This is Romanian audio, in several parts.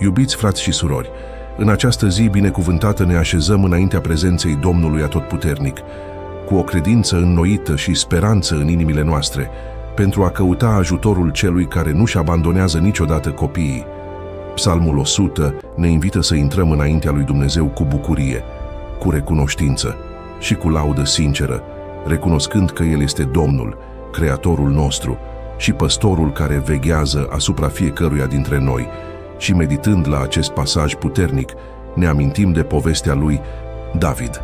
Iubiți frați și surori, în această zi binecuvântată ne așezăm înaintea prezenței Domnului Atotputernic, cu o credință înnoită și speranță în inimile noastre, pentru a căuta ajutorul celui care nu-și abandonează niciodată copiii. Psalmul 100 ne invită să intrăm înaintea lui Dumnezeu cu bucurie, cu recunoștință și cu laudă sinceră, recunoscând că El este Domnul, Creatorul nostru și Păstorul care veghează asupra fiecăruia dintre noi. Și meditând la acest pasaj puternic, ne amintim de povestea lui David.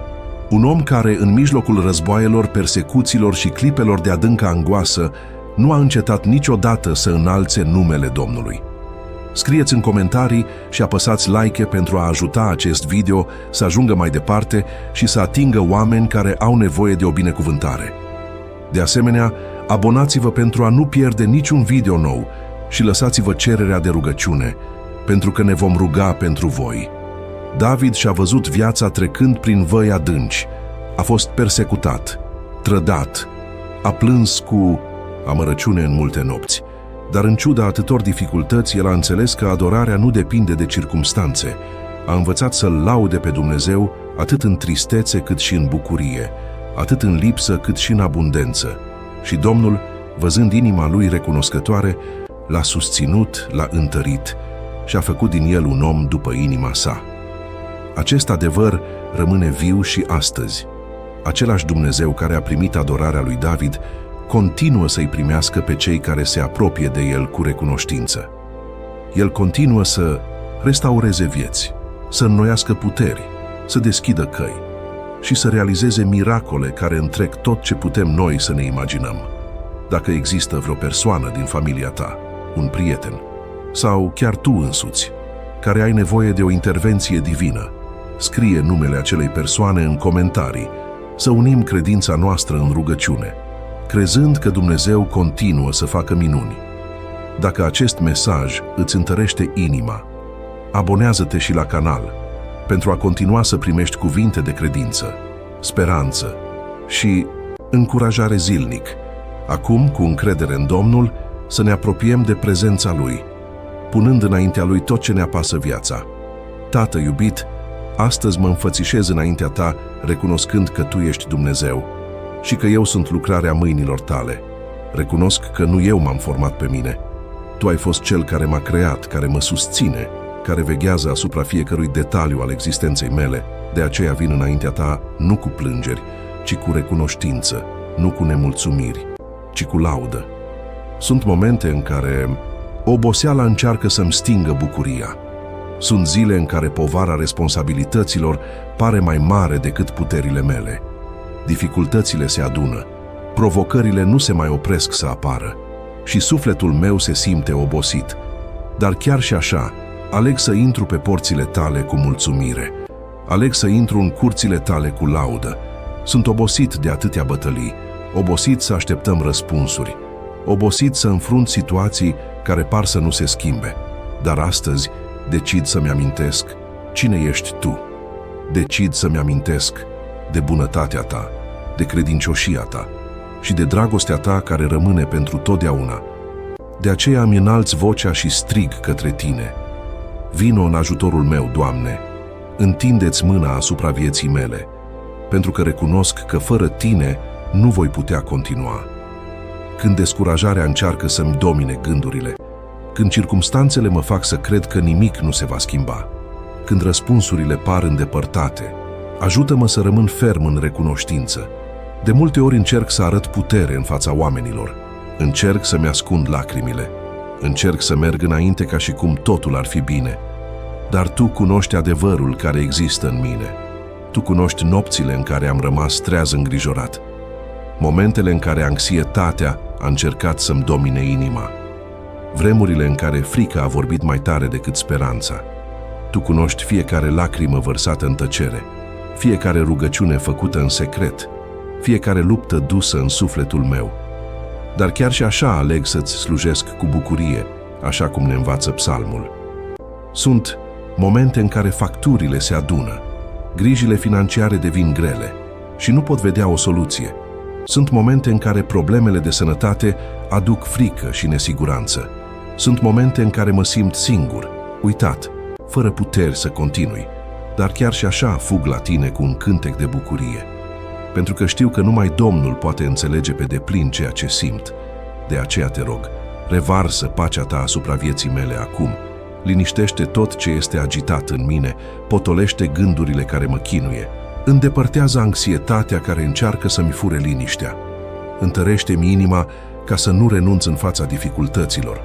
Un om care, în mijlocul războaielor, persecuțiilor și clipelor de adâncă angoasă, nu a încetat niciodată să înalțe numele Domnului. Scrieți în comentarii și apăsați like pentru a ajuta acest video să ajungă mai departe și să atingă oameni care au nevoie de o binecuvântare. De asemenea, abonați-vă pentru a nu pierde niciun video nou și lăsați-vă cererea de rugăciune, pentru că ne vom ruga pentru voi. David și-a văzut viața trecând prin văi adânci, a fost persecutat, trădat, a plâns cu amărăciune în multe nopți, dar în ciuda atâtor dificultăți, el a înțeles că adorarea nu depinde de circumstanțe. A învățat să-L laude pe Dumnezeu atât în tristețe cât și în bucurie, atât în lipsă cât și în abundență. Și Domnul, văzând inima lui recunoscătoare, l-a susținut, l-a întărit și a făcut din el un om după inima sa. Acest adevăr rămâne viu și astăzi. Același Dumnezeu care a primit adorarea lui David continuă să-i primească pe cei care se apropie de El cu recunoștință. El continuă să restaureze vieți, să înnoiască puteri, să deschidă căi și să realizeze miracole care întrec tot ce putem noi să ne imaginăm. Dacă există vreo persoană din familia ta, un prieten, sau chiar tu însuți, care ai nevoie de o intervenție divină, scrie numele acelei persoane în comentarii, să unim credința noastră în rugăciune, crezând că Dumnezeu continuă să facă minuni. Dacă acest mesaj îți întărește inima, abonează-te și la canal, pentru a continua să primești cuvinte de credință, speranță și încurajare zilnic. Acum, cu încredere în Domnul, să ne apropiem de prezența Lui, punând înaintea Lui tot ce ne apasă viața. Tată iubit, astăzi mă înfățișez înaintea Ta, recunoscând că Tu ești Dumnezeu și că eu sunt lucrarea mâinilor Tale. Recunosc că nu eu m-am format pe mine. Tu ai fost Cel care m-a creat, care mă susține, care veghează asupra fiecărui detaliu al existenței mele. De aceea vin înaintea Ta nu cu plângeri, ci cu recunoștință, nu cu nemulțumiri, ci cu laudă. Sunt momente în care oboseala încearcă să-mi stingă bucuria. Sunt zile în care povara responsabilităților pare mai mare decât puterile mele. Dificultățile se adună, provocările nu se mai opresc să apară și sufletul meu se simte obosit. Dar chiar și așa, aleg să intru pe porțile Tale cu mulțumire. Aleg să intru în curțile Tale cu laudă. Sunt obosit de atâtea bătălii, obosit să așteptăm răspunsuri, obosit să înfrunt situații care par să nu se schimbe. Dar astăzi decid să-mi amintesc cine ești Tu. Decid să-mi amintesc de bunătatea Ta, de credincioșia Ta și de dragostea Ta care rămâne pentru totdeauna. De aceea îmi înalți vocea și strig către Tine. Vino în ajutorul meu, Doamne, întinde-ți mâna asupra vieții mele, pentru că recunosc că fără Tine nu voi putea continua. Când descurajarea încearcă să-mi domine gândurile, când circumstanțele mă fac să cred că nimic nu se va schimba, când răspunsurile par îndepărtate, ajută-mă să rămân ferm în recunoștință. De multe ori încerc să arăt putere în fața oamenilor, încerc să-mi ascund lacrimile, încerc să merg înainte ca și cum totul ar fi bine. Dar Tu cunoști adevărul care există în mine. Tu cunoști nopțile în care am rămas treaz îngrijorat, momentele în care anxietatea a încercat să-mi domine inima, vremurile în care frica a vorbit mai tare decât speranța. Tu cunoști fiecare lacrimă vărsată în tăcere, fiecare rugăciune făcută în secret, fiecare luptă dusă în sufletul meu. Dar chiar și așa aleg să-Ți slujesc cu bucurie, așa cum ne învață psalmul. Sunt momente în care facturile se adună, grijile financiare devin grele și nu pot vedea o soluție. Sunt momente în care problemele de sănătate aduc frică și nesiguranță. Sunt momente în care mă simt singur, uitat fără puteri să continui, dar chiar și așa fug la tine cu un cântec de bucurie, pentru că știu că numai Domnul poate înțelege pe deplin ceea ce simt. De aceea te rog, revarsă pacea ta asupra vieții mele acum, liniștește tot ce este agitat în mine, potolește gândurile care mă chinuie, îndepărtează anxietatea care încearcă să-mi fure liniștea, întărește-mi inima ca să nu renunț în fața dificultăților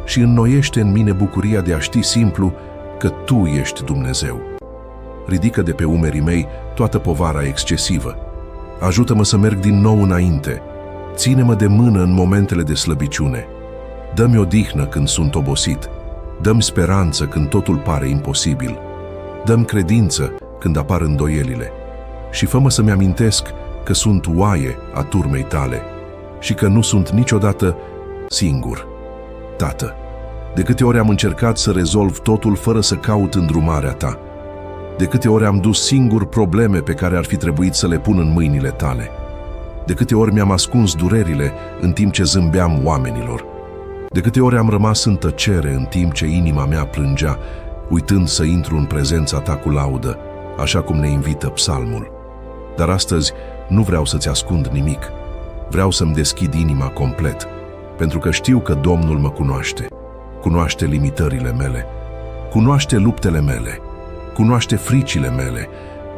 și înnoiește în mine bucuria de a ști simplu că Tu ești Dumnezeu. Ridică de pe umerii mei toată povara excesivă. Ajută-mă să merg din nou înainte. Ține-mă de mână în momentele de slăbiciune. Dă-mi odihnă când sunt obosit. Dă-mi speranță când totul pare imposibil. Dă-mi credință când apar îndoielile. Și fă-mă să-mi amintesc că sunt oaie a turmei Tale și că nu sunt niciodată singur. Tată, de câte ori am încercat să rezolv totul fără să caut îndrumarea Ta, de câte ori am dus singur probleme pe care ar fi trebuit să le pun în mâinile Tale, de câte ori mi-am ascuns durerile în timp ce zâmbeam oamenilor, de câte ori am rămas în tăcere în timp ce inima mea plângea, uitând să intru în prezența Ta cu laudă, așa cum ne invită psalmul. Dar astăzi nu vreau să-ți ascund nimic. Vreau să-mi deschid inima complet, pentru că știu că Domnul mă cunoaște. Cunoaște limitările mele, cunoaște luptele mele, cunoaște fricile mele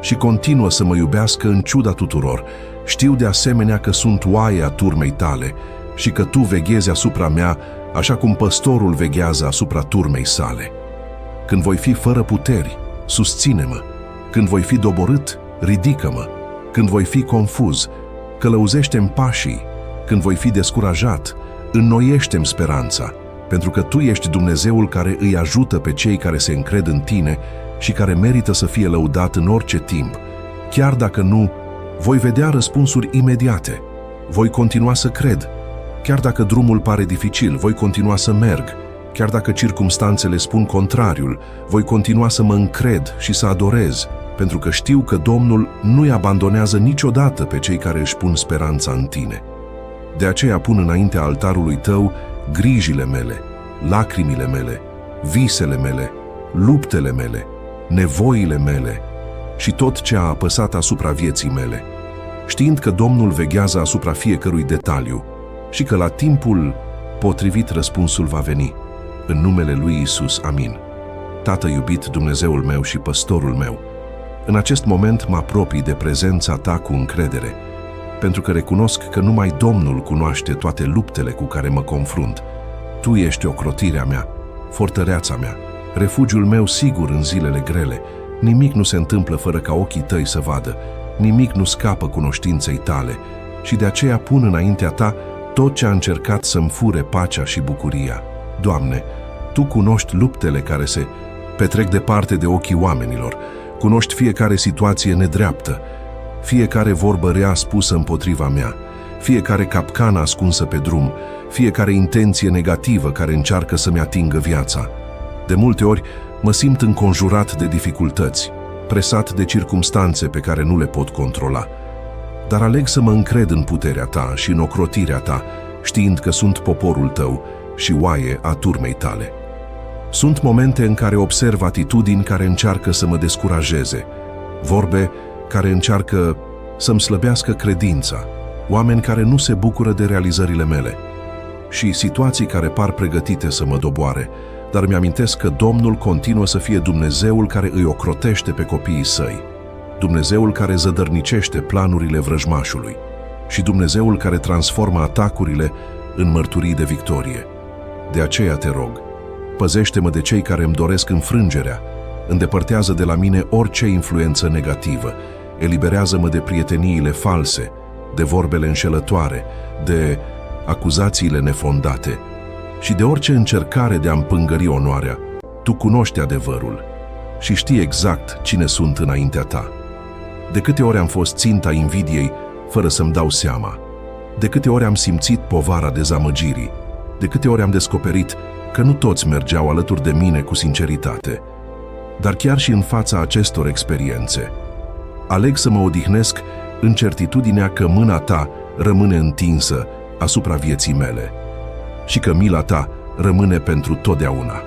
și continuă să mă iubească în ciuda tuturor. Știu de asemenea că sunt oaie a turmei Tale și că Tu veghezi asupra mea așa cum păstorul veghează asupra turmei sale. Când voi fi fără puteri, susține-mă. Când voi fi doborât, ridică-mă. Când voi fi confuz, călăuzește-mi pașii. Când voi fi descurajat, înnoiește-mi speranța, pentru că Tu ești Dumnezeul care îi ajută pe cei care se încred în Tine și care merită să fie lăudat în orice timp. Chiar dacă nu, voi vedea răspunsuri imediate. Voi continua să cred. Chiar dacă drumul pare dificil, voi continua să merg. Chiar dacă circumstanțele spun contrariul, voi continua să mă încred și să adorez, pentru că știu că Domnul nu-i abandonează niciodată pe cei care își pun speranța în Tine. De aceea pun înaintea altarului Tău grijile mele, lacrimile mele, visele mele, luptele mele, nevoile mele și tot ce a apăsat asupra vieții mele, știind că Domnul veghează asupra fiecărui detaliu și că la timpul potrivit răspunsul va veni. În numele lui Iisus, amin. Tată iubit, Dumnezeul meu și păstorul meu, în acest moment mă apropii de prezența Ta cu încredere, pentru că recunosc că numai Domnul cunoaște toate luptele cu care mă confrunt. Tu ești ocrotirea mea, fortăreața mea, refugiul meu sigur în zilele grele. Nimic nu se întâmplă fără ca ochii Tăi să vadă, nimic nu scapă cunoștinței Tale și de aceea pun înaintea Ta tot ce a încercat să-mi fure pacea și bucuria. Doamne, Tu cunoști luptele care se petrec departe de ochii oamenilor, cunoști fiecare situație nedreaptă, fiecare vorbă rea spusă împotriva mea, fiecare capcană ascunsă pe drum, fiecare intenție negativă care încearcă să-mi atingă viața. De multe ori mă simt înconjurat de dificultăți, presat de circumstanțe pe care nu le pot controla, dar aleg să mă încred în puterea Ta și în ocrotirea Ta, știind că sunt poporul Tău și oaie a turmei Tale. Sunt momente în care observ atitudini care încearcă să mă descurajeze, vorbe care încearcă să-mi slăbească credința, oameni care nu se bucură de realizările mele și situații care par pregătite să mă doboare, dar mi-amintesc că Domnul continuă să fie Dumnezeul care îi ocrotește pe copiii Săi, Dumnezeul care zădărnicește planurile vrăjmașului și Dumnezeul care transformă atacurile în mărturii de victorie. De aceea te rog, păzește-mă de cei care îmi doresc înfrângerea, îndepărtează de la mine orice influență negativă, eliberează-mă de prieteniile false, de vorbele înșelătoare, de acuzațiile nefondate și de orice încercare de a împângări onoarea. Tu cunoști adevărul și știi exact cine sunt înaintea Ta. De câte ori am fost ținta invidiei fără să-mi dau seama, de câte ori am simțit povara dezamăgirii, de câte ori am descoperit că nu toți mergeau alături de mine cu sinceritate. Dar chiar și în fața acestor experiențe, aleg să mă odihnesc în certitudinea că mâna Ta rămâne întinsă asupra vieții mele și că mila Ta rămâne pentru totdeauna.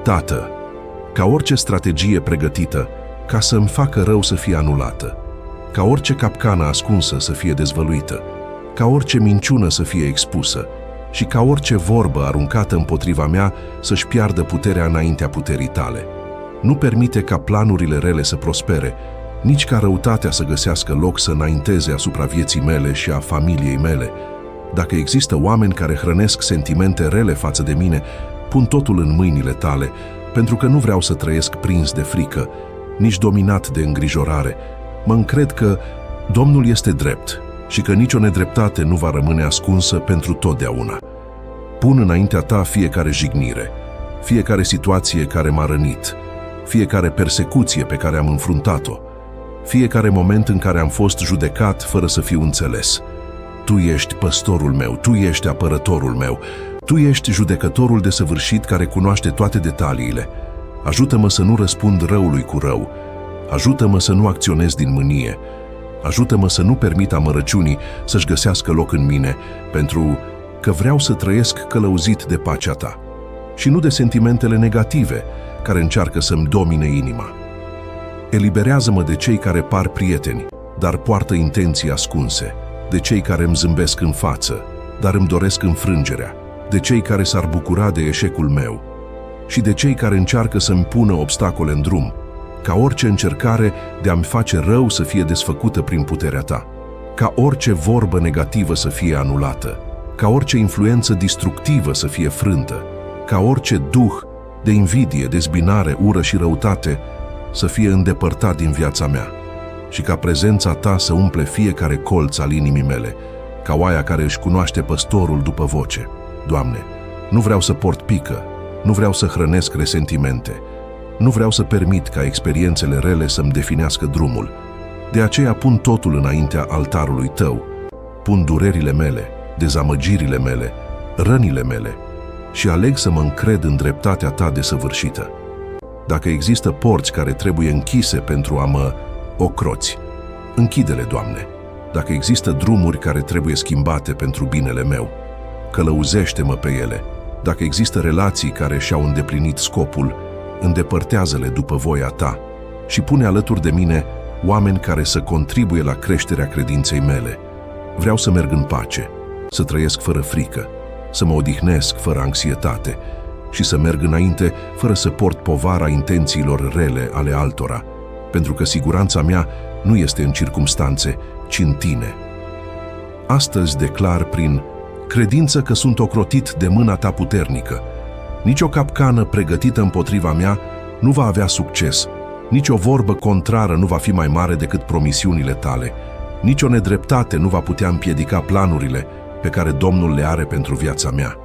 Tată, ca orice strategie pregătită ca să îmi facă rău să fie anulată, ca orice capcană ascunsă să fie dezvăluită, ca orice minciună să fie expusă și ca orice vorbă aruncată împotriva mea să-și piardă puterea înaintea puterii tale. Nu permite ca planurile rele să prospere, nici ca răutatea să găsească loc să înainteze asupra vieții mele și a familiei mele. Dacă există oameni care hrănesc sentimente rele față de mine, pun totul în mâinile tale, pentru că nu vreau să trăiesc prins de frică, nici dominat de îngrijorare. Mă încred că Domnul este drept și că nicio nedreptate nu va rămâne ascunsă pentru totdeauna. Pun înaintea ta fiecare jignire, fiecare situație care m-a rănit, fiecare persecuție pe care am înfruntat-o, fiecare moment în care am fost judecat fără să fiu înțeles. Tu ești păstorul meu, Tu ești apărătorul meu, Tu ești judecătorul desăvârșit care cunoaște toate detaliile. Ajută-mă să nu răspund răului cu rău, ajută-mă să nu acționez din mânie, ajută-mă să nu permit amărăciunii să-și găsească loc în mine, pentru că vreau să trăiesc călăuzit de pacea ta și nu de sentimentele negative care încearcă să-mi domine inima. Eliberează-mă de cei care par prieteni, dar poartă intenții ascunse, de cei care îmi zâmbesc în față, dar îmi doresc înfrângerea, de cei care s-ar bucura de eșecul meu și de cei care încearcă să-mi pună obstacole în drum, ca orice încercare de a-mi face rău să fie desfăcută prin puterea ta, ca orice vorbă negativă să fie anulată, ca orice influență distructivă să fie frântă, ca orice duh de invidie, dezbinare, ură și răutate să fie îndepărtat din viața mea și ca prezența ta să umple fiecare colț al inimii mele, ca oaia care își cunoaște păstorul după voce. Doamne, nu vreau să port pică, nu vreau să hrănesc resentimente, nu vreau să permit ca experiențele rele să-mi definească drumul. De aceea pun totul înaintea altarului tău, pun durerile mele, dezamăgirile mele, rănile mele și aleg să mă încred în dreptatea ta desăvârșită. Dacă există porți care trebuie închise pentru a mă ocroți, închide-le, Doamne. Dacă există drumuri care trebuie schimbate pentru binele meu, călăuzește-mă pe ele. Dacă există relații care și-au îndeplinit scopul, îndepărtează-le după voia ta și pune alături de mine oameni care să contribuie la creșterea credinței mele. Vreau să merg în pace, să trăiesc fără frică, să mă odihnesc fără anxietate și să merg înainte fără să port povara intențiilor rele ale altora, pentru că siguranța mea nu este în circumstanțe, ci în tine. Astăzi declar prin credință că sunt ocrotit de mâna ta puternică. Nici o capcană pregătită împotriva mea nu va avea succes, nici o vorbă contrară nu va fi mai mare decât promisiunile tale, nici o nedreptate nu va putea împiedica planurile pe care Domnul le are pentru viața mea.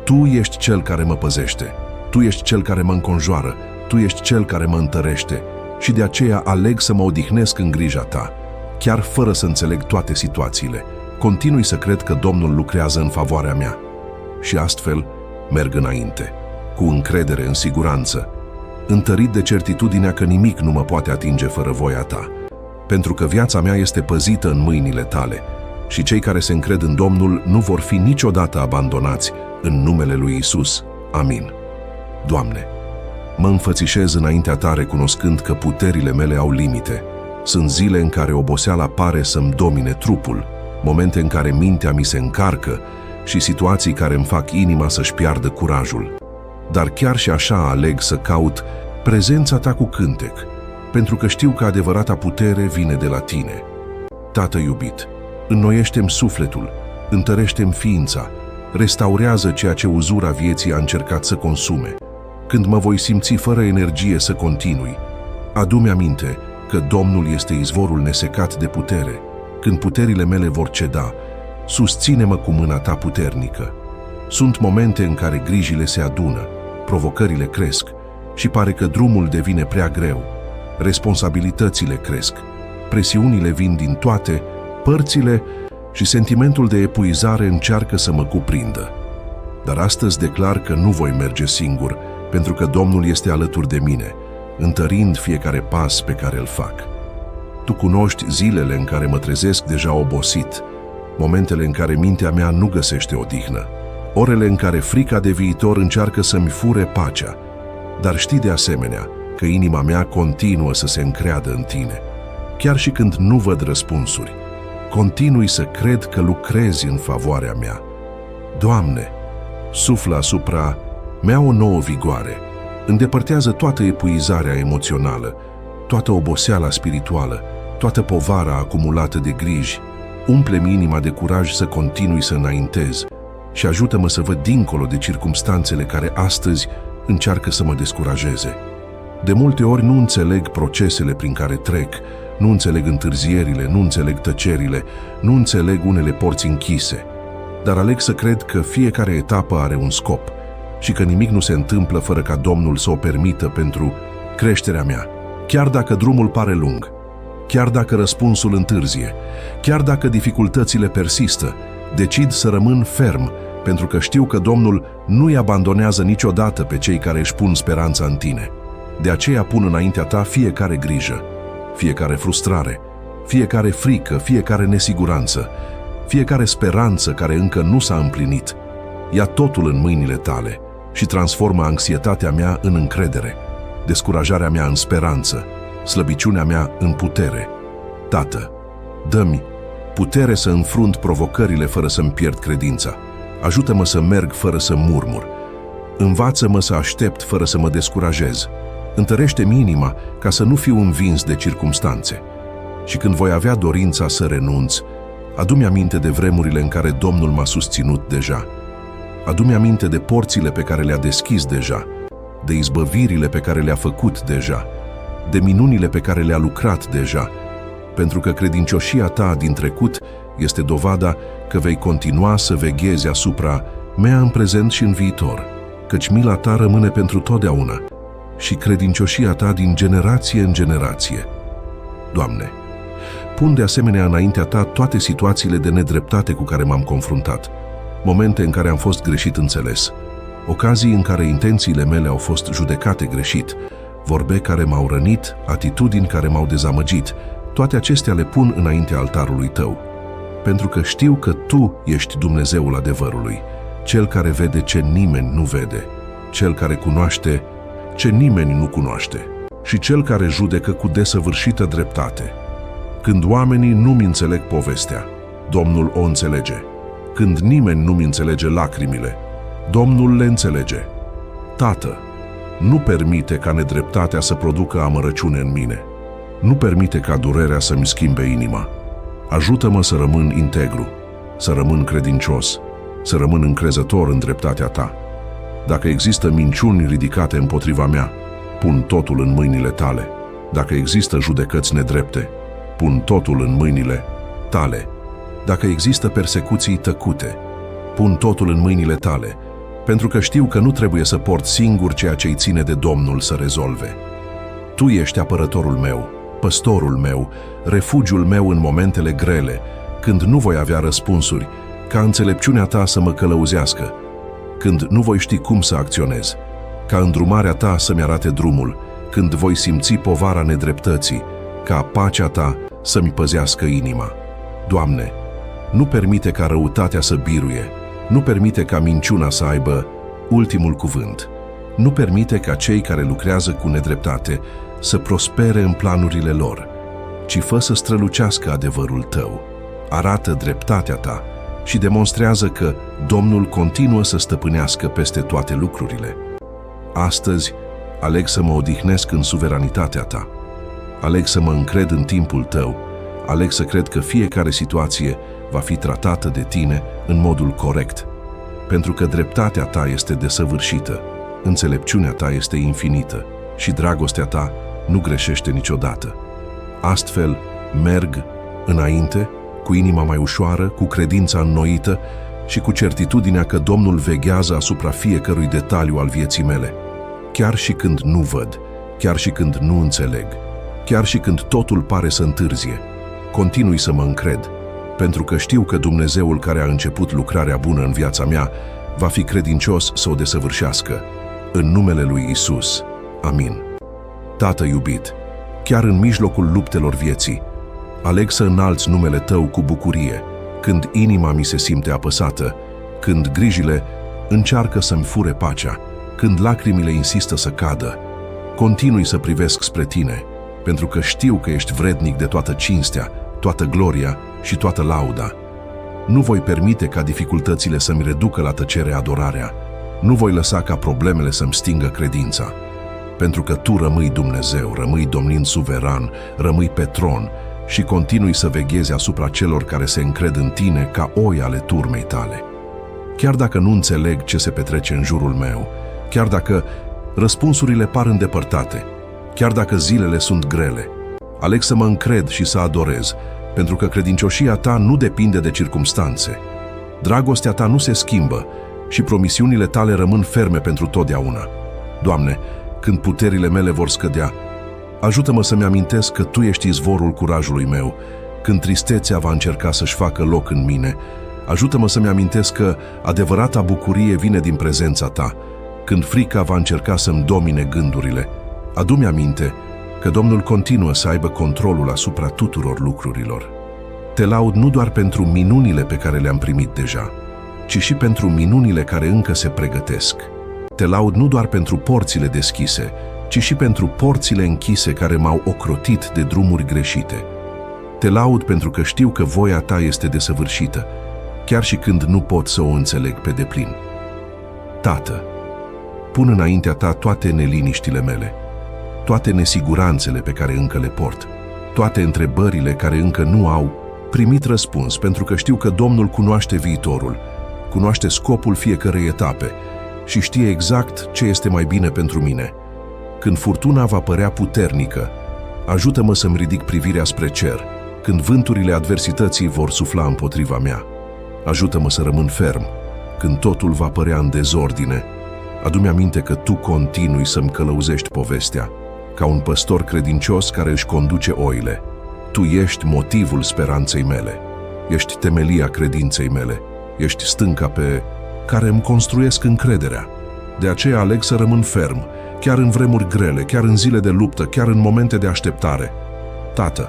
Tu ești Cel care mă păzește, Tu ești Cel care mă înconjoară, Tu ești Cel care mă întărește și de aceea aleg să mă odihnesc în grija ta, chiar fără să înțeleg toate situațiile. Continui să cred că Domnul lucrează în favoarea mea și astfel merg înainte, cu încredere în siguranță, întărit de certitudinea că nimic nu mă poate atinge fără voia ta, pentru că viața mea este păzită în mâinile tale și cei care se încred în Domnul nu vor fi niciodată abandonați în numele lui Isus. Amin. Doamne, mă înfățișez înaintea ta recunoscând că puterile mele au limite. Sunt zile în care oboseala pare să-mi domine trupul, momente în care mintea mi se încarcă și situații care îmi fac inima să-și piardă curajul. Dar chiar și așa aleg să caut prezența ta cu cântec, pentru că știu că adevărata putere vine de la tine. Tată iubit, înnoiește-mi sufletul, întărește-mi ființa, restaurează ceea ce uzura vieții a încercat să consume. Când mă voi simți fără energie să continui, adu-mi aminte că Domnul este izvorul nesecat de putere. Când puterile mele vor ceda, susține-mă cu mâna ta puternică. Sunt momente în care grijile se adună, provocările cresc și pare că drumul devine prea greu. Responsabilitățile cresc, presiunile vin din toate părțile și sentimentul de epuizare încearcă să mă cuprindă. Dar astăzi declar că nu voi merge singur, pentru că Domnul este alături de mine, întărind fiecare pas pe care îl fac. Tu cunoști zilele în care mă trezesc deja obosit, momentele în care mintea mea nu găsește odihnă, orele în care frica de viitor încearcă să-mi fure pacea. dar știi de asemenea că inima mea continuă să se încreadă în Tine. Chiar și când nu văd răspunsuri, continui să cred că lucrezi în favoarea mea. Doamne, suflă asupra mea o nouă vigoare, îndepărtează toată epuizarea emoțională, toată oboseala spirituală, toată povara acumulată de griji, umple-mi inima de curaj să continui să înaintez și ajută-mă să văd dincolo de circumstanțele care astăzi încearcă să mă descurajeze. De multe ori nu înțeleg procesele prin care trec, nu înțeleg întârzierile, nu înțeleg tăcerile, nu înțeleg unele porți închise, dar aleg să cred că fiecare etapă are un scop și că nimic nu se întâmplă fără ca Domnul să o permită pentru creșterea mea. Chiar dacă drumul pare lung, chiar dacă răspunsul întârzie, chiar dacă dificultățile persistă, decid să rămân ferm, pentru că știu că Domnul nu îi abandonează niciodată pe cei care își pun speranța în Tine. De aceea pun înaintea Ta fiecare grijă, fiecare frustrare, fiecare frică, fiecare nesiguranță, fiecare speranță care încă nu s-a împlinit. Ia totul în mâinile Tale și transformă anxietatea mea în încredere, descurajarea mea în speranță, slăbiciunea mea în putere. Tată, dă-mi putere să înfrunt provocările fără să-mi pierd credința. Ajută-mă să merg fără să murmur. Învață-mă să aștept fără să mă descurajez. Întărește-mi inima ca să nu fiu învins de circumstanțe. Și când voi avea dorința să renunț, adu-mi aminte de vremurile în care Domnul m-a susținut deja. Adu-mi aminte de porțile pe care le-a deschis deja, de izbăvirile pe care le-a făcut deja, de minunile pe care le-a lucrat deja, pentru că credincioșia Ta din trecut este dovada că vei continua să veghezi asupra mea în prezent și în viitor, căci mila Ta rămâne pentru totdeauna și credincioșia Ta din generație în generație. Doamne, pun de asemenea înaintea Ta toate situațiile de nedreptate cu care m-am confruntat, momente în care am fost greșit înțeles, ocazii în care intențiile mele au fost judecate greșit, vorbe care m-au rănit, atitudini care m-au dezamăgit. Toate acestea le pun înaintea altarului Tău, pentru că știu că Tu ești Dumnezeul adevărului, Cel care vede ce nimeni nu vede, Cel care cunoaște ce nimeni nu cunoaște și Cel care judecă cu desăvârșită dreptate. Când oamenii nu-mi înțeleg povestea, Domnul o înțelege. Când nimeni nu-mi înțelege lacrimile, Domnul le înțelege. Tată, nu permite ca nedreptatea să producă amărăciune în mine. Nu permite ca durerea să-mi schimbe inima. Ajută-mă să rămân integru, să rămân credincios, să rămân încrezător în dreptatea Ta. Dacă există minciuni ridicate împotriva mea, pun totul în mâinile Tale. Dacă există judecăți nedrepte, pun totul în mâinile Tale. Dacă există persecuții tăcute, pun totul în mâinile Tale, pentru că știu că nu trebuie să port singur ceea ce-i ține de Domnul să rezolve. Tu ești apărătorul meu, păstorul meu, refugiul meu în momentele grele, când nu voi avea răspunsuri, ca înțelepciunea Ta să mă călăuzească, când nu voi ști cum să acționez, ca îndrumarea Ta să-mi arate drumul, când voi simți povara nedreptății, ca pacea Ta să-mi păzească inima. Doamne, nu permite ca răutatea să biruie, nu permite ca minciuna să aibă ultimul cuvânt, nu permite ca cei care lucrează cu nedreptate să prospere în planurile lor, ci fă să strălucească adevărul Tău, arată dreptatea Ta și demonstrează că Domnul continuă să stăpânească peste toate lucrurile. Astăzi aleg să mă odihnesc în suveranitatea Ta, aleg să mă încred în timpul Tău, aleg să cred că fiecare situație va fi tratată de Tine în modul corect, pentru că dreptatea Ta este desăvârșită, înțelepciunea Ta este infinită și dragostea Ta nu greșește niciodată. Astfel, merg înainte, cu inima mai ușoară, cu credința înnoită și cu certitudinea că Domnul veghează asupra fiecărui detaliu al vieții mele, chiar și când nu văd, chiar și când nu înțeleg, chiar și când totul pare să întârzie. Continui să mă încred, pentru că știu că Dumnezeul care a început lucrarea bună în viața mea va fi credincios să o desăvârșească. În numele lui Isus. Amin. Tată iubit, chiar în mijlocul luptelor vieții, aleg să înalți numele Tău cu bucurie, când inima mi se simte apăsată, când grijile încearcă să-mi fure pacea, când lacrimile insistă să cadă, continui să privesc spre tine, pentru că știu că ești vrednic de toată cinstea, toată gloria și toată lauda. Nu voi permite ca dificultățile să-mi reducă la tăcere adorarea. Nu voi lăsa ca problemele să-mi stingă credința. Pentru că Tu rămâi Dumnezeu, rămâi domnind suveran, rămâi pe tron și continui să veghezi asupra celor care se încred în Tine ca oi ale turmei Tale. Chiar dacă nu înțeleg ce se petrece în jurul meu, chiar dacă răspunsurile par îndepărtate, chiar dacă zilele sunt grele, aleg să mă încred și să adorez, pentru că credincioșia Ta nu depinde de circumstanțe. Dragostea Ta nu se schimbă și promisiunile Tale rămân ferme pentru totdeauna. Doamne, când puterile mele vor scădea, ajută-mă să-mi amintesc că Tu ești izvorul curajului meu. Când tristețea va încerca să-și facă loc în mine, ajută-mă să-mi amintesc că adevărata bucurie vine din prezența Ta. Când frica va încerca să-mi domine gândurile, adu-mi aminte că Domnul continuă să aibă controlul asupra tuturor lucrurilor. Te laud nu doar pentru minunile pe care le-am primit deja, ci și pentru minunile care încă se pregătesc. Te laud nu doar pentru porțile deschise, ci și pentru porțile închise care m-au ocrotit de drumuri greșite. Te laud pentru că știu că voia Ta este desăvârșită, chiar și când nu pot să o înțeleg pe deplin. Tată, pun înaintea Ta toate neliniștile mele, toate nesiguranțele pe care încă le port, toate întrebările care încă nu au primit răspuns, pentru că știu că Domnul cunoaște viitorul, cunoaște scopul fiecărei etape și știe exact ce este mai bine pentru mine. Când furtuna va părea puternică, ajută-mă să-mi ridic privirea spre cer. Când vânturile adversității vor sufla împotriva mea, ajută-mă să rămân ferm. Când totul va părea în dezordine, adu-mi aminte că Tu continui să-mi călăuzești povestea, ca un păstor credincios care își conduce oile. Tu ești motivul speranței mele, ești temelia credinței mele, ești stânca pe care îmi construiesc încrederea. De aceea aleg să rămân ferm, chiar în vremuri grele, chiar în zile de luptă, chiar în momente de așteptare. Tată,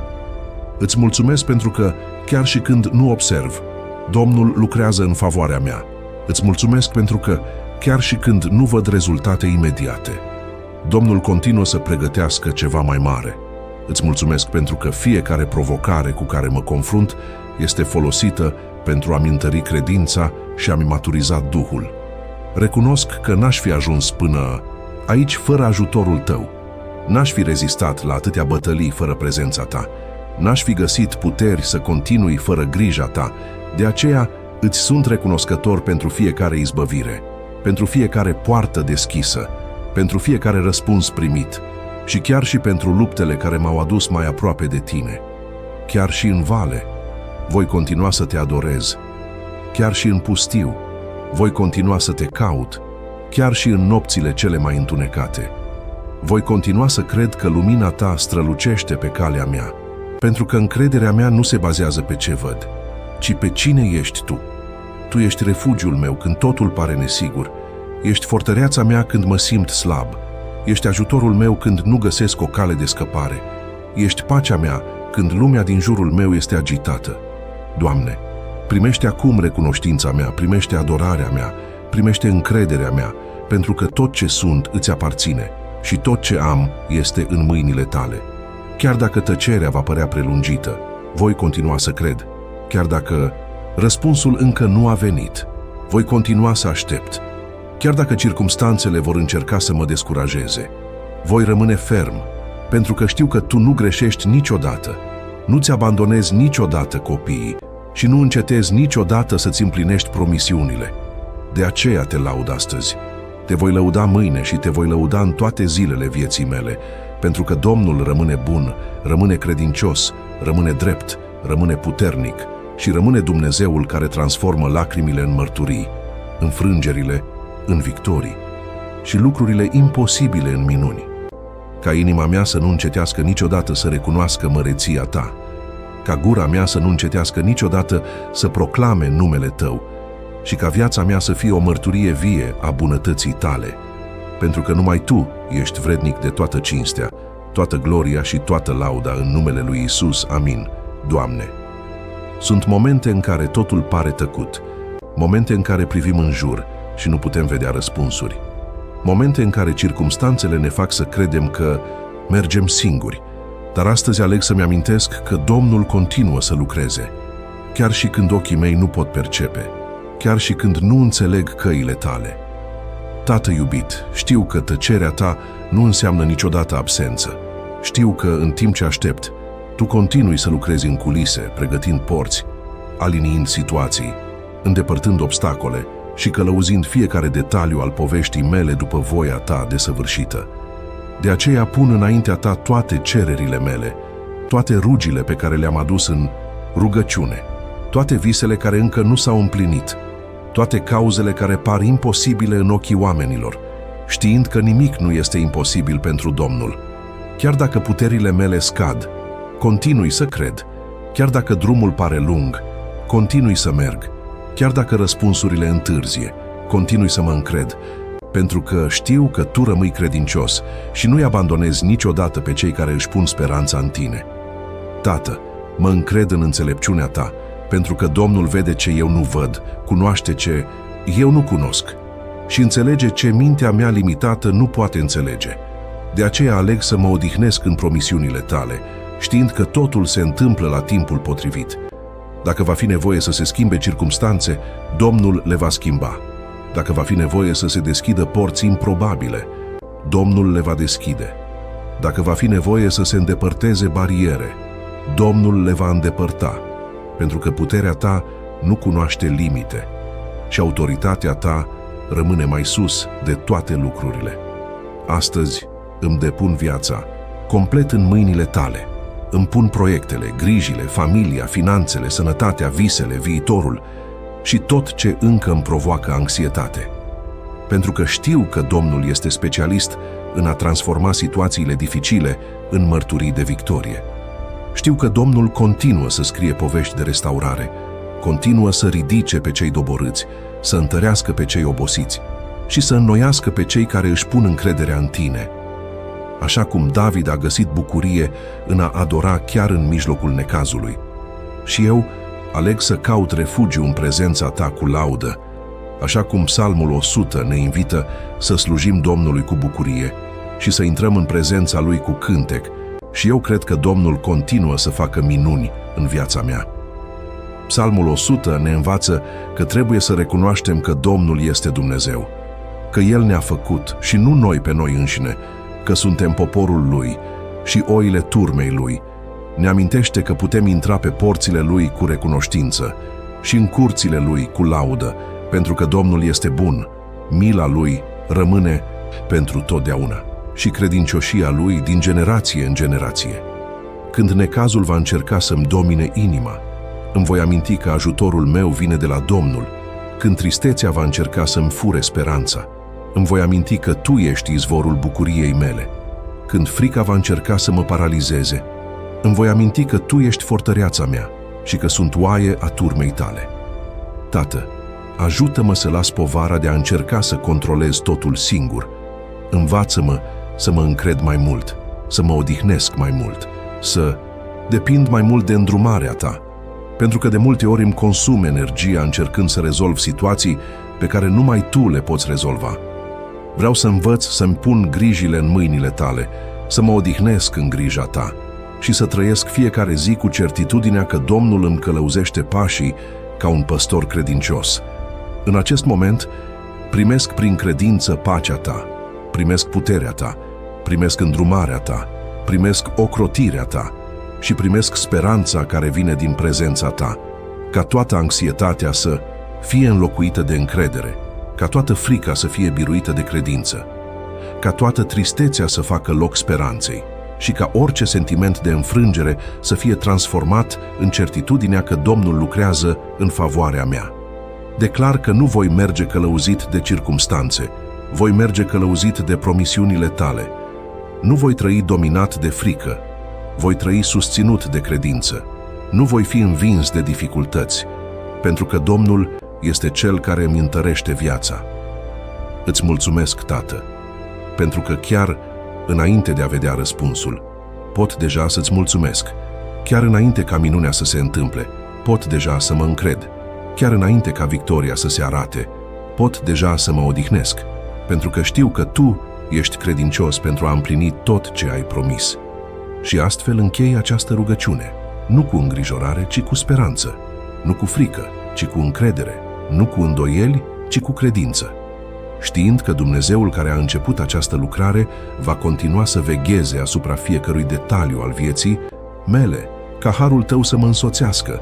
îți mulțumesc pentru că, chiar și când nu observ, Domnul lucrează în favoarea mea. Îți mulțumesc pentru că, chiar și când nu văd rezultate imediate, Domnul continuă să pregătească ceva mai mare. Îți mulțumesc pentru că fiecare provocare cu care mă confrunt este folosită pentru a-mi întări credința și a-mi maturiza Duhul. Recunosc că n-aș fi ajuns până aici fără ajutorul Tău. N-aș fi rezistat la atâtea bătălii fără prezența Ta. N-aș fi găsit puteri să continui fără grija Ta. De aceea îți sunt recunoscător pentru fiecare izbăvire, pentru fiecare poartă deschisă, pentru fiecare răspuns primit și chiar și pentru luptele care m-au adus mai aproape de Tine. Chiar și în vale, voi continua să Te adorez. Chiar și în pustiu, voi continua să Te caut. Chiar și în nopțile cele mai întunecate, voi continua să cred că lumina Ta strălucește pe calea mea, pentru că încrederea mea nu se bazează pe ce văd, ci pe cine ești Tu. Tu ești refugiul meu când totul pare nesigur, ești fortăreața mea când mă simt slab, ești ajutorul meu când nu găsesc o cale de scăpare, ești pacea mea când lumea din jurul meu este agitată. Doamne, primește acum recunoștința mea, primește adorarea mea, primește încrederea mea, pentru că tot ce sunt îți aparține și tot ce am este în mâinile Tale. Chiar dacă tăcerea va părea prelungită, voi continua să cred. Chiar dacă răspunsul încă nu a venit, voi continua să aștept. Chiar dacă circumstanțele vor încerca să mă descurajeze, voi rămâne ferm, pentru că știu că Tu nu greșești niciodată, nu-ți abandonezi niciodată copiii și nu încetezi niciodată să-ți împlinești promisiunile. De aceea Te laud astăzi. Te voi lăuda mâine și Te voi lăuda în toate zilele vieții mele, pentru că Domnul rămâne bun, rămâne credincios, rămâne drept, rămâne puternic și rămâne Dumnezeul care transformă lacrimile în mărturii, înfrângerile în victorii și lucrurile imposibile în minuni. Ca inima mea să nu încetească niciodată să recunoască măreția Ta, ca gura mea să nu încetească niciodată să proclame numele Tău și ca viața mea să fie o mărturie vie a bunătății Tale, pentru că numai Tu ești vrednic de toată cinstea, toată gloria și toată lauda în numele lui Isus. Amin. Doamne, sunt momente în care totul pare tăcut, momente în care privim în jur și nu putem vedea răspunsuri. momente în care circumstanțele ne fac să credem că mergem singuri. Dar astăzi aleg să-mi amintesc că Domnul continuă să lucreze, chiar și când ochii mei nu pot percepe, chiar și când nu înțeleg căile tale. Tată iubit, știu că tăcerea ta nu înseamnă niciodată absență. Știu că, în timp ce aștept, tu continui să lucrezi în culise, pregătind porți, aliniind situații, îndepărtând obstacole și călăuzind fiecare detaliu al poveștii mele după voia ta desăvârșită. De aceea pun înaintea ta toate cererile mele, toate rugile pe care le-am adus în rugăciune, toate visele care încă nu s-au împlinit, toate cauzele care par imposibile în ochii oamenilor, știind că nimic nu este imposibil pentru Domnul. Chiar dacă puterile mele scad, continui să cred. Chiar dacă drumul pare lung, continui să merg. Chiar dacă răspunsurile întârzie, continui să mă încred, pentru că știu că tu rămâi credincios și nu-i abandonezi niciodată pe cei care își pun speranța în tine. Tată, mă încred în înțelepciunea ta, pentru că Domnul vede ce eu nu văd, cunoaște ce eu nu cunosc și înțelege ce mintea mea limitată nu poate înțelege. De aceea aleg să mă odihnesc în promisiunile tale, știind că totul se întâmplă la timpul potrivit. Dacă va fi nevoie să se schimbe circumstanțe, Domnul le va schimba. Dacă va fi nevoie să se deschidă porți improbabile, Domnul le va deschide. Dacă va fi nevoie să se îndepărteze bariere, Domnul le va îndepărta, pentru că puterea ta nu cunoaște limite și autoritatea ta rămâne mai sus de toate lucrurile. Astăzi îmi depun viața complet în mâinile tale. Îmi pun proiectele, grijile, familia, finanțele, sănătatea, visele, viitorul și tot ce încă îmi provoacă anxietate. Pentru că știu că Domnul este specialist în a transforma situațiile dificile în mărturii de victorie. Știu că Domnul continuă să scrie povești de restaurare, continuă să ridice pe cei doborâți, să întărească pe cei obosiți și să înnoiască pe cei care își pun încrederea în tine. Așa cum David a găsit bucurie în a adora chiar în mijlocul necazului. Și eu aleg să caut refugiu în prezența ta cu laudă, așa cum Psalmul 100 ne invită să slujim Domnului cu bucurie și să intrăm în prezența Lui cu cântec, și eu cred că Domnul continuă să facă minuni în viața mea. Psalmul 100 ne învață că trebuie să recunoaștem că Domnul este Dumnezeu, că El ne-a făcut și nu noi pe noi înșine, că suntem poporul Lui și oile turmei Lui. Ne amintește că putem intra pe porțile Lui cu recunoștință și în curțile Lui cu laudă, pentru că Domnul este bun, mila Lui rămâne pentru totdeauna și credincioșia Lui din generație în generație. Când necazul va încerca să-mi domine inima, îmi voi aminti că ajutorul meu vine de la Domnul. Când tristețea va încerca să-mi fure speranța, îmi voi aminti că Tu ești izvorul bucuriei mele. Când frica va încerca să mă paralizeze, îmi voi aminti că Tu ești fortăreața mea și că sunt oaie a turmei Tale. Tată, ajută-mă să las povara de a încerca să controlez totul singur. Învață-mă să mă încred mai mult, să mă odihnesc mai mult, să depind mai mult de îndrumarea Ta, pentru că de multe ori îmi consum energia încercând să rezolv situații pe care numai Tu le poți rezolva. Vreau să învăț să-mi pun grijile în mâinile Tale, să mă odihnesc în grija Ta și să trăiesc fiecare zi cu certitudinea că Domnul îmi călăuzește pașii ca un păstor credincios. În acest moment, primesc prin credință pacea Ta, primesc puterea Ta, primesc îndrumarea Ta, primesc ocrotirea Ta și primesc speranța care vine din prezența Ta, ca toată anxietatea să fie înlocuită de încredere, ca toată frica să fie biruită de credință, ca toată tristețea să facă loc speranței și ca orice sentiment de înfrângere să fie transformat în certitudinea că Domnul lucrează în favoarea mea. Declar că nu voi merge călăuzit de circumstanțe, voi merge călăuzit de promisiunile Tale. Nu voi trăi dominat de frică, voi trăi susținut de credință. Nu voi fi învins de dificultăți, pentru că Domnul este Cel care îmi întărește viața. Îți mulțumesc, Tată, pentru că chiar înainte de a vedea răspunsul, pot deja să-ți mulțumesc. Chiar înainte ca minunea să se întâmple, pot deja să mă încred. Chiar înainte ca victoria să se arate, pot deja să mă odihnesc, pentru că știu că Tu ești credincios pentru a împlini tot ce ai promis. Și astfel închei această rugăciune, nu cu îngrijorare, ci cu speranță, nu cu frică, ci cu încredere, nu cu îndoieli, ci cu credință, știind că Dumnezeul care a început această lucrare va continua să vegheze asupra fiecărui detaliu al vieții mele, ca harul Tău să mă însoțească,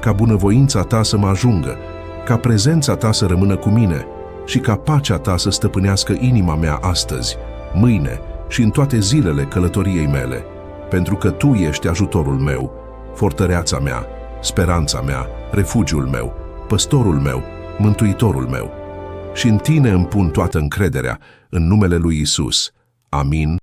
ca bunăvoința Ta să mă ajungă, ca prezența Ta să rămână cu mine și ca pacea Ta să stăpânească inima mea astăzi, mâine și în toate zilele călătoriei mele, pentru că Tu ești ajutorul meu, fortăreața mea, speranța mea, refugiul meu, păstorul meu, mântuitorul meu. Și în Tine îmi pun toată încrederea, în numele lui Isus. Amin.